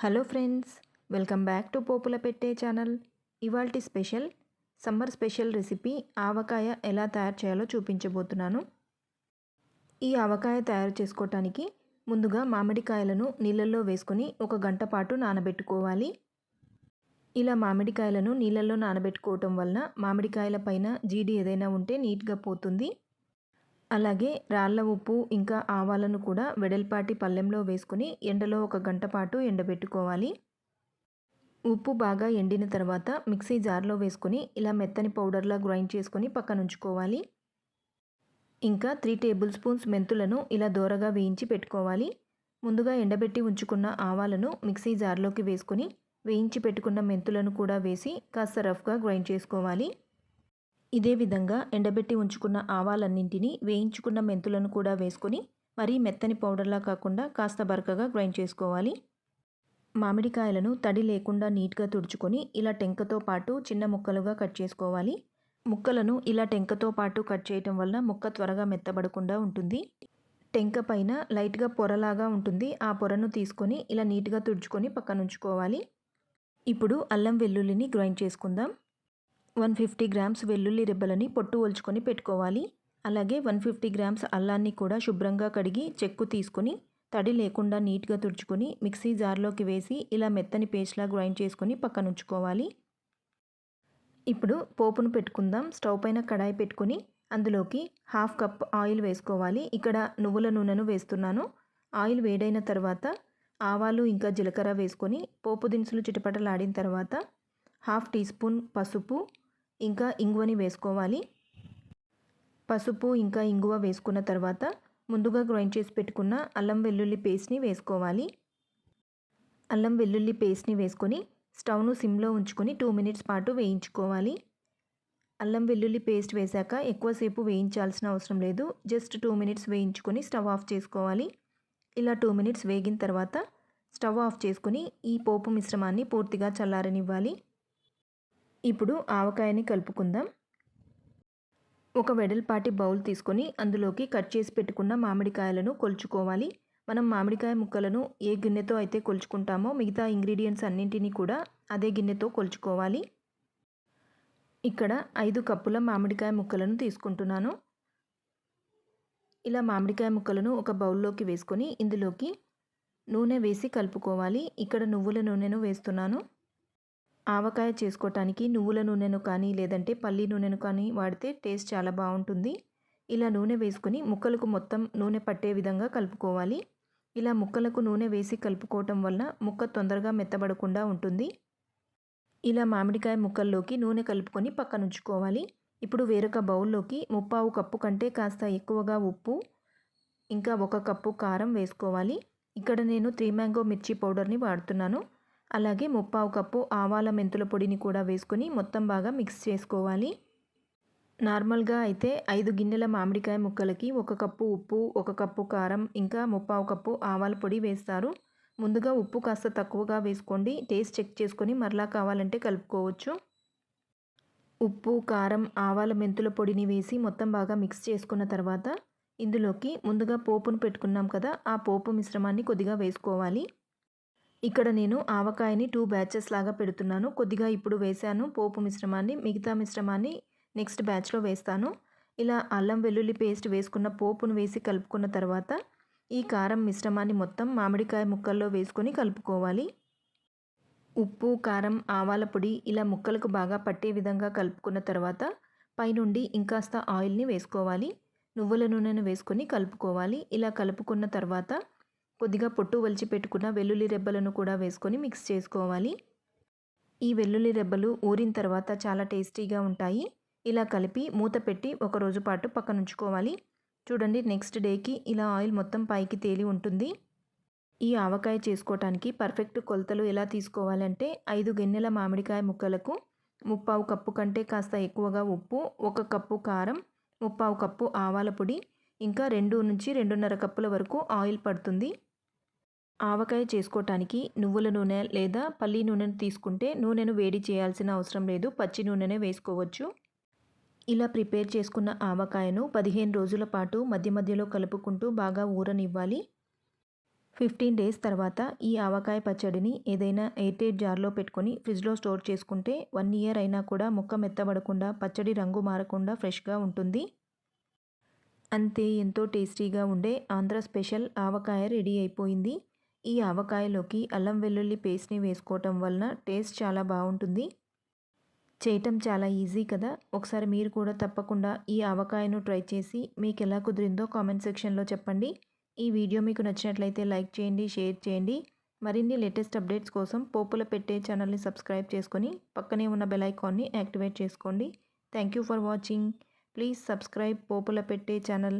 Hello friends, welcome back to Popula Pette channel. ఇవాల్టి special summer special recipe avakaya ఎలా తయారు చేయాలో చూపించబోతున్నాను. ఈ ఆవకాయ తయారు చేసుకోవటానికి ముందుగా మామిడికాయలను నీళ్ళల్లో వేసుకొని 1 గంట పాటు నానబెట్టుకోవాలి. ఇలా మామిడికాయలను నీళ్ళల్లో నానబెట్టుకోవటం వలన మామిడికాయల పైన జీడి ఏదైనా ఉంటే నీట్గా పోతుంది. అలాగే రాళ్ళ ఉప్పు ఇంకా ఆవాలను కూడా వెడల్పాటి పళ్ళెంలో వేసుకొని ఎండలో 1 గంట పాటు ఎండబెట్టుకోవాలి. ఉప్పు బాగా ఎండిన తర్వాత మిక్సీ జార్లో వేసుకొని ఇలా మెత్తని పౌడర్లా గ్రైండ్ చేసుకొని పక్కనుంచుకోవాలి. ఇంకా 3 టేబుల్ స్పూన్స్ మెంతులను ఇలా దోరగా వేయించి పెట్టుకోవాలి. ముందుగా ఎండబెట్టి ఉంచుకున్న ఆవాలను మిక్సీ జార్లోకి వేసుకొని వేయించి పెట్టుకున్న మెంతులను కూడా వేసి కాస్త రఫ్గా గ్రైండ్ చేసుకోవాలి. ఇదే విధంగా ఎండబెట్టి ఉంచుకున్న ఆవాలన్నింటినీ వేయించుకున్న మెంతులను కూడా వేసుకొని మరీ మెత్తని పౌడర్లా కాకుండా కాస్త బరకగా గ్రైండ్ చేసుకోవాలి. మామిడికాయలను తడి లేకుండా నీట్గా తుడుచుకొని ఇలా టెంకతో పాటు చిన్న ముక్కలుగా కట్ చేసుకోవాలి. ముక్కలను ఇలా టెంకతో పాటు కట్ చేయటం వలన ముక్క త్వరగా మెత్తబడకుండా ఉంటుంది. టెంక పైన లైట్గా పొరలాగా ఉంటుంది. ఆ పొరను తీసుకొని ఇలా నీట్గా తుడుచుకొని పక్కనుంచుకోవాలి. ఇప్పుడు అల్లం వెల్లుల్లిని గ్రైండ్ చేసుకుందాం. 150 గ్రామ్స్ వెల్లుల్లి రెబ్బలని పొట్టు ఒలుచుకొని పెట్టుకోవాలి. అలాగే 150 గ్రామ్స్ అల్లాన్ని కూడా శుభ్రంగా కడిగి చెక్కు తీసుకొని తడి లేకుండా నీట్గా తుడుచుకొని మిక్సీ జార్లోకి వేసి ఇలా మెత్తని పేస్ట్లా గ్రైండ్ చేసుకొని పక్కనుంచుకోవాలి. ఇప్పుడు పోపును పెట్టుకుందాం. స్టవ్ పైన కడాయి పెట్టుకొని అందులోకి 1/2 కప్ ఆయిల్ వేసుకోవాలి. ఇక్కడ నువ్వుల నూనెను వేస్తున్నాను. ఆయిల్ వేడైన తర్వాత ఆవాలు ఇంకా జీలకర్ర వేసుకొని పోపు దినుసులు చిటపటలాడిన తర్వాత 1/2 టీ స్పూన్ పసుపు ఇంకా ఇంగువని వేసుకోవాలి. పసుపు ఇంకా ఇంగువ వేసుకున్న తర్వాత ముందుగా గ్రైండ్ చేసి పెట్టుకున్న అల్లం వెల్లుల్లి పేస్ట్ని వేసుకోవాలి. అల్లం వెల్లుల్లి పేస్ట్ని వేసుకొని స్టవ్ను సిమ్లో ఉంచుకొని 2 మినిట్స్ పాటు వేయించుకోవాలి. అల్లం వెల్లుల్లి పేస్ట్ వేశాక ఎక్కువసేపు వేయించాల్సిన అవసరం లేదు. జస్ట్ 2 మినిట్స్ వేయించుకొని స్టవ్ ఆఫ్ చేసుకోవాలి. ఇలా 2 మినిట్స్ వేగిన తర్వాత స్టవ్ ఆఫ్ చేసుకొని ఈ పోపు మిశ్రమాన్ని పూర్తిగా చల్లారనివ్వాలి. ఇప్పుడు ఆవకాయని కలుపుకుందాం. ఒక వెడల్పాటి బౌల్ తీసుకొని అందులోకి కట్ చేసి పెట్టుకున్న మామిడికాయలను కొలుచుకోవాలి. మనం మామిడికాయ ముక్కలను ఏ గిన్నెతో అయితే కొలుచుకుంటామో మిగతా ఇంగ్రీడియంట్స్ అన్నింటినీ కూడా అదే గిన్నెతో కొలుచుకోవాలి. ఇక్కడ 5 కప్పుల మామిడికాయ ముక్కలను తీసుకుంటున్నాను. ఇలా మామిడికాయ ముక్కలను ఒక బౌల్లోకి వేసుకొని ఇందులోకి నూనె వేసి కలుపుకోవాలి. ఇక్కడ నువ్వుల నూనెను వేస్తున్నాను. ఆవకాయ చేసుకోవటానికి నువ్వుల నూనెను కానీ లేదంటే పల్లి నూనెను కానీ వాడితే టేస్ట్ చాలా బాగుంటుంది. ఇలా నూనె వేసుకొని ముక్కలకు మొత్తం నూనె పట్టే విధంగా కలుపుకోవాలి. ఇలా ముక్కలకు నూనె వేసి కలుపుకోవటం వలన ముక్క తొందరగా మెత్తబడకుండా ఉంటుంది. ఇలా మామిడికాయ ముక్కల్లోకి నూనె కలుపుకొని పక్కనుంచుకోవాలి. ఇప్పుడు వేరొక బౌల్లోకి 1/4 కప్పు కంటే కాస్త ఎక్కువగా ఉప్పు ఇంకా 1 కప్పు కారం వేసుకోవాలి. ఇక్కడ నేను 3 మ్యాంగో మిర్చి పౌడర్ని వాడుతున్నాను. అలాగే 1/4 కప్పు ఆవాల మెంతుల పొడిని కూడా వేసుకొని మొత్తం బాగా మిక్స్ చేసుకోవాలి. నార్మల్గా అయితే 5 గిన్నెల మామిడికాయ ముక్కలకి 1 కప్పు ఉప్పు, 1 కప్పు కారం ఇంకా 1/4 కప్పు ఆవాల పొడి వేస్తారు. ముందుగా ఉప్పు కాస్త తక్కువగా వేసుకోండి. టేస్ట్ చెక్ చేసుకొని మరలా కావాలంటే కలుపుకోవచ్చు. ఉప్పు, కారం, ఆవాల మెంతుల పొడిని వేసి మొత్తం బాగా మిక్స్ చేసుకున్న తర్వాత ఇందులోకి ముందుగా పోపును పెట్టుకున్నాం కదా, ఆ పోపు మిశ్రమాన్ని కొద్దిగా వేసుకోవాలి. ఇక్కడ నేను ఆవకాయని 2 బ్యాచెస్ లాగా పెడుతున్నాను. కొద్దిగా ఇప్పుడు వేశాను పోపు మిశ్రమాన్ని, మిగతా మిశ్రమాన్ని నెక్స్ట్ బ్యాచ్లో వేస్తాను. ఇలా అల్లం వెల్లుల్లి పేస్ట్ వేసుకున్న పోపును వేసి కలుపుకున్న తర్వాత ఈ కారం మిశ్రమాన్ని మొత్తం మామిడికాయ ముక్కల్లో వేసుకొని కలుపుకోవాలి. ఉప్పు, కారం, ఆవాల పొడి ఇలా ముక్కలకు బాగా పట్టే విధంగా కలుపుకున్న తర్వాత పైనుండి ఇంకాస్త ఆయిల్ని వేసుకోవాలి. నువ్వుల నూనెను వేసుకొని కలుపుకోవాలి. ఇలా కలుపుకున్న తర్వాత కొద్దిగా పొట్టు ఒలిచి పెట్టుకున్న వెల్లుల్లి రెబ్బలను కూడా వేసుకొని మిక్స్ చేసుకోవాలి. ఈ వెల్లుల్లి రెబ్బలు ఊరిన తర్వాత చాలా టేస్టీగా ఉంటాయి. ఇలా కలిపి మూత పెట్టి 1 రోజు పాటు పక్కనుంచుకోవాలి. చూడండి, నెక్స్ట్ డేకి ఇలా ఆయిల్ మొత్తం పైకి తేలి ఉంటుంది. ఈ ఆవకాయ చేసుకోవటానికి పర్ఫెక్ట్ కొలతలు ఎలా తీసుకోవాలంటే 5 గిన్నెల మామిడికాయ ముక్కలకు 1/4 కప్పు కంటే కాస్త ఎక్కువగా ఉప్పు, 1 కప్పు కారం, 1/4 కప్పు ఆవాల పొడి ఇంకా 2 నుంచి 2.5 కప్పుల వరకు ఆయిల్ పడుతుంది. ఆవకాయ చేసుకోవటానికి నువ్వుల నూనె లేదా పల్లి నూనెను తీసుకుంటే నూనెను వేడి చేయాల్సిన అవసరం లేదు. పచ్చి నూనెనే వేసుకోవచ్చు. ఇలా ప్రిపేర్ చేసుకున్న ఆవకాయను 15 రోజుల పాటు మధ్య మధ్యలో కలుపుకుంటూ బాగా ఊరనివ్వాలి. 15 డేస్ తర్వాత ఈ ఆవకాయ పచ్చడిని ఏదైనా ఎయిర్‌టైట్ జార్‌లో పెట్టుకొని ఫ్రిడ్జ్‌లో స్టోర్ చేసుకుంటే 1 ఇయర్ అయినా కూడా ముక్క మెత్తబడకుండా, పచ్చడి రంగు మారకుండా ఫ్రెష్‌గా ఉంటుంది. అంతే, ఎంతో టేస్టీగా ఉండే ఆంధ్ర స్పెషల్ ఆవకాయ రెడీ అయిపోయింది. ఈ ఆవకాయలోకి అల్లం వెల్లుల్లి పేస్ట్‌ని వేసుకోవటం వలన టేస్ట్ చాలా బావుంటుంది. చేయటం చాలా ఈజీ కదా! ఒకసారి మీరు కూడా తప్పకుండా ఈ ఆవకాయను ట్రై చేసి మీకెలా కుదిరిందో కామెంట్ సెక్షన్‌లో చెప్పండి. ఈ వీడియో మీకు నచ్చినట్లయితే లైక్ చేయండి, షేర్ చేయండి. మరిన్ని లేటెస్ట్ అప్డేట్స్ కోసం పోపుల పెట్టే ఛానల్‌ని సబ్స్క్రైబ్ చేసుకొని పక్కనే ఉన్న బెల్ ఐకాన్‌ని యాక్టివేట్ చేసుకోండి. Thank you for watching. Please subscribe Popula Pette channel.